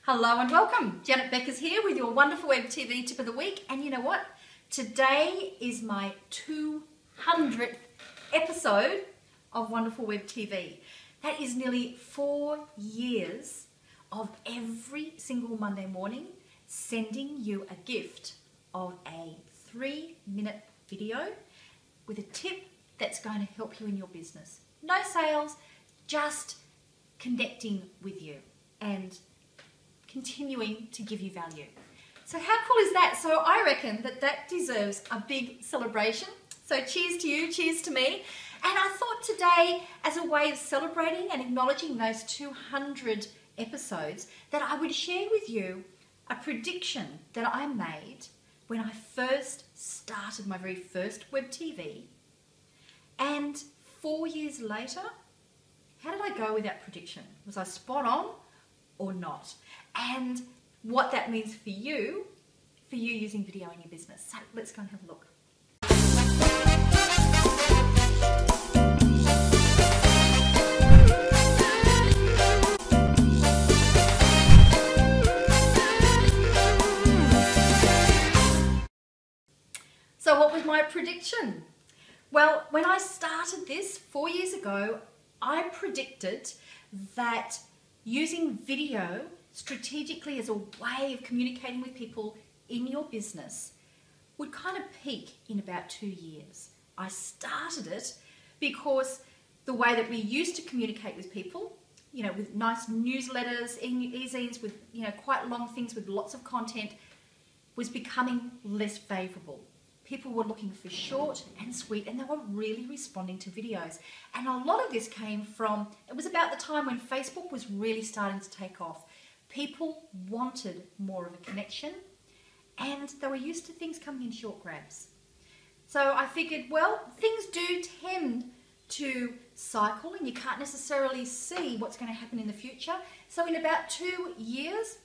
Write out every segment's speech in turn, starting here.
Hello and welcome. Janet Beckers here with your Wonderful Web TV tip of the week. And you know what? Today is my 200th episode of Wonderful Web TV. That is nearly 4 years of every single Monday morning sending you a gift of a 3-minute video with a tip that's going to help you in your business. No sales, just connecting with you and continuing to give you value. So how cool is that? So I reckon that deserves a big celebration. So cheers to you, cheers to me. And I thought today, as a way of celebrating and acknowledging those 200 episodes, that I would share with you a prediction that I made when I first started my very first web TV. And 4 years later, how did I go with that prediction? Was I spot on or not? And what that means for you using video in your business. So let's go and have a look. So what was my prediction? Well, when I started this 4 years ago, I predicted that using video strategically as a way of communicating with people in your business would kind of peak in about 2 years. I started it because the way that we used to communicate with people, you know, with nice newsletters, e-zines with, you know, quite long things with lots of content, was becoming less favorable. People were looking for short and sweet, and they were really responding to videos. And a lot of this came from, it was about the time when Facebook was really starting to take off. People wanted more of a connection, and they were used to things coming in short grabs. So I figured, well, things do tend to cycle, and you can't necessarily see what's going to happen in the future. So in about 2 years,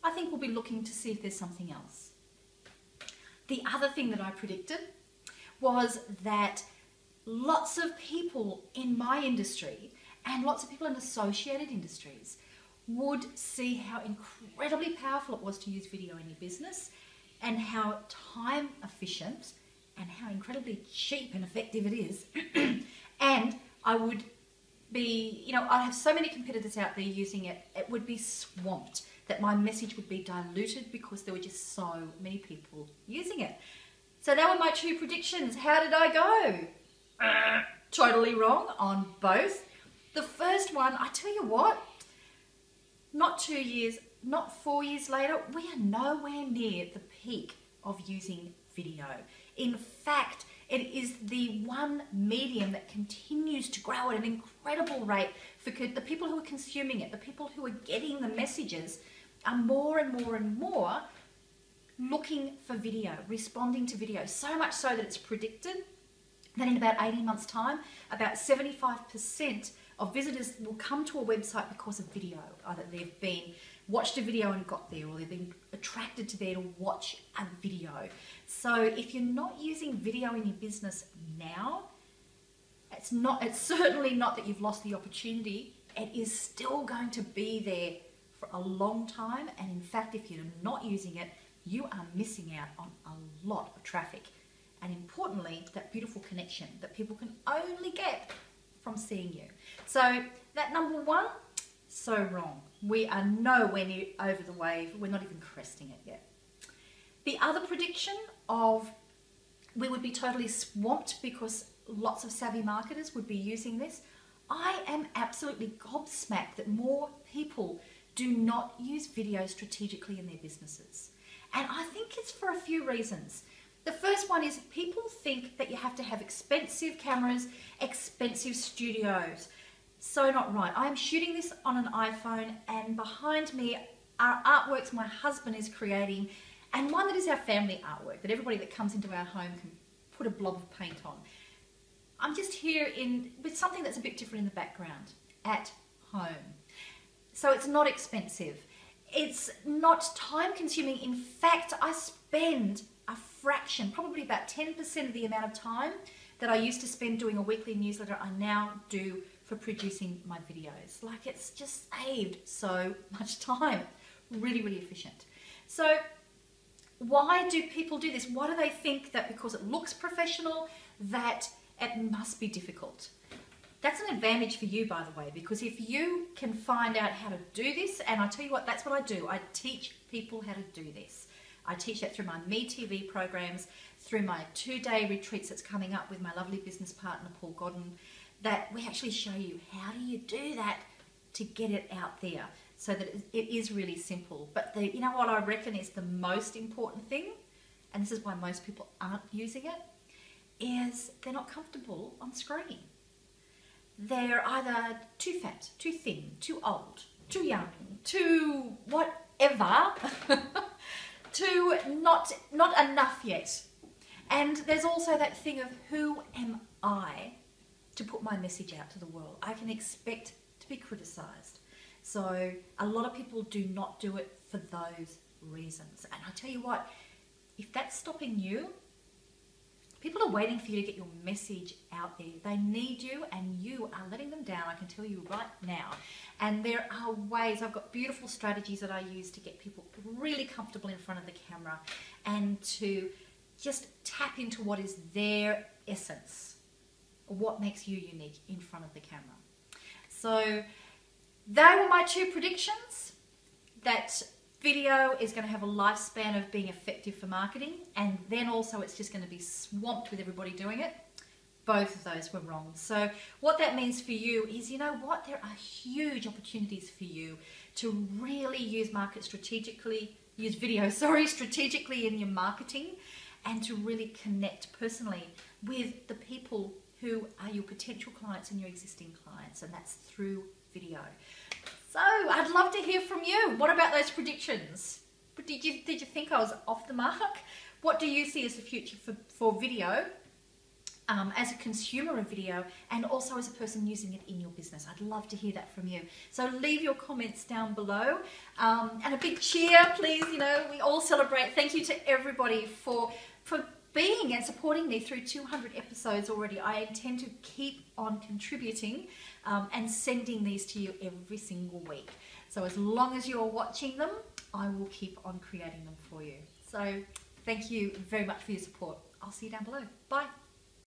I think we'll be looking to see if there's something else. The other thing that I predicted was that lots of people in my industry and lots of people in associated industries would see how incredibly powerful it was to use video in your business and how time efficient and how incredibly cheap and effective it is. And I would be, you know, I have so many competitors out there using it, it would be swamped, that my message would be diluted because there were just so many people using it. So that were my 2 predictions. How did I go? Totally wrong on both. The first one, I tell you what, not 2 years, not 4 years later, we are nowhere near the peak of using video. In fact, it is the one medium that continues to grow at an incredible rate for the people who are consuming it, the people who are getting the messages are more and more and more looking for video, responding to video, so much so that it's predicted that in about 18 months' time, about 75% of visitors will come to a website because of video. Either they've watched a video and got there, or they've been attracted to there to watch a video. So if you're not using video in your business now, it's certainly not that you've lost the opportunity. It is still going to be there for a long time. And in fact, if you're not using it, you are missing out on a lot of traffic. And importantly, that beautiful connection that people can only get from seeing you. So that number 1, so wrong. We are nowhere near over the wave. We're not even cresting it yet. The other prediction of we would be totally swamped because lots of savvy marketers would be using this. I am absolutely gobsmacked that more people do not use video strategically in their businesses. And I think it's for a few reasons. The first one is people think that you have to have expensive cameras, expensive studios. So not right. I'm shooting this on an iPhone, and behind me are artworks my husband is creating, and one that is our family artwork that everybody that comes into our home can put a blob of paint on. I'm just here with something that's a bit different in the background, at home. So it's not expensive. It's not time consuming. In fact, I spend a fraction, probably about 10% of the amount of time that I used to spend doing a weekly newsletter, I now do for producing my videos. Like, it's just saved so much time. really, really efficient. So why do people do this? Why do they think that because it looks professional, that it must be difficult? That's an advantage for you, by the way, because if you can find out how to do this, and I tell you what, that's what I do. I teach people how to do this. I teach that through my Me TV programs, through my 2-day retreats that's coming up with my lovely business partner, Paul Godden, that we actually show you how do you do that to get it out there so that it is really simple. But you know what I reckon is the most important thing, and this is why most people aren't using it, is they're not comfortable on screen. They're either too fat, too thin, too old, too young, too whatever, too not enough yet. And there's also that thing of, who am I to put my message out to the world? I can expect to be criticized. So a lot of people do not do it for those reasons. And I tell you what, if that's stopping you, people are waiting for you to get your message out there. They need you, and you are letting them down, I can tell you right now. And there are ways, I've got beautiful strategies that I use to get people really comfortable in front of the camera and to just tap into what is their essence, what makes you unique in front of the camera. So they were my 2 predictions, that video is going to have a lifespan of being effective for marketing, and then also it's just going to be swamped with everybody doing it. Both of those were wrong. So what that means for you is, you know what, there are huge opportunities for you to really use video strategically in your marketing, and to really connect personally with the people who are your potential clients and your existing clients, and that's through video. So I'd love to hear from you. What about those predictions? Did you think I was off the mark? What do you see as the future for video, as a consumer of video, and also as a person using it in your business? I'd love to hear that from you. So leave your comments down below, and a big cheer, please. You know, we all celebrate. Thank you to everybody for being and supporting me through 200 episodes already. I intend to keep on contributing and sending these to you every single week. So as long as you're watching them, I will keep on creating them for you. So thank you very much for your support. I'll see you down below. Bye.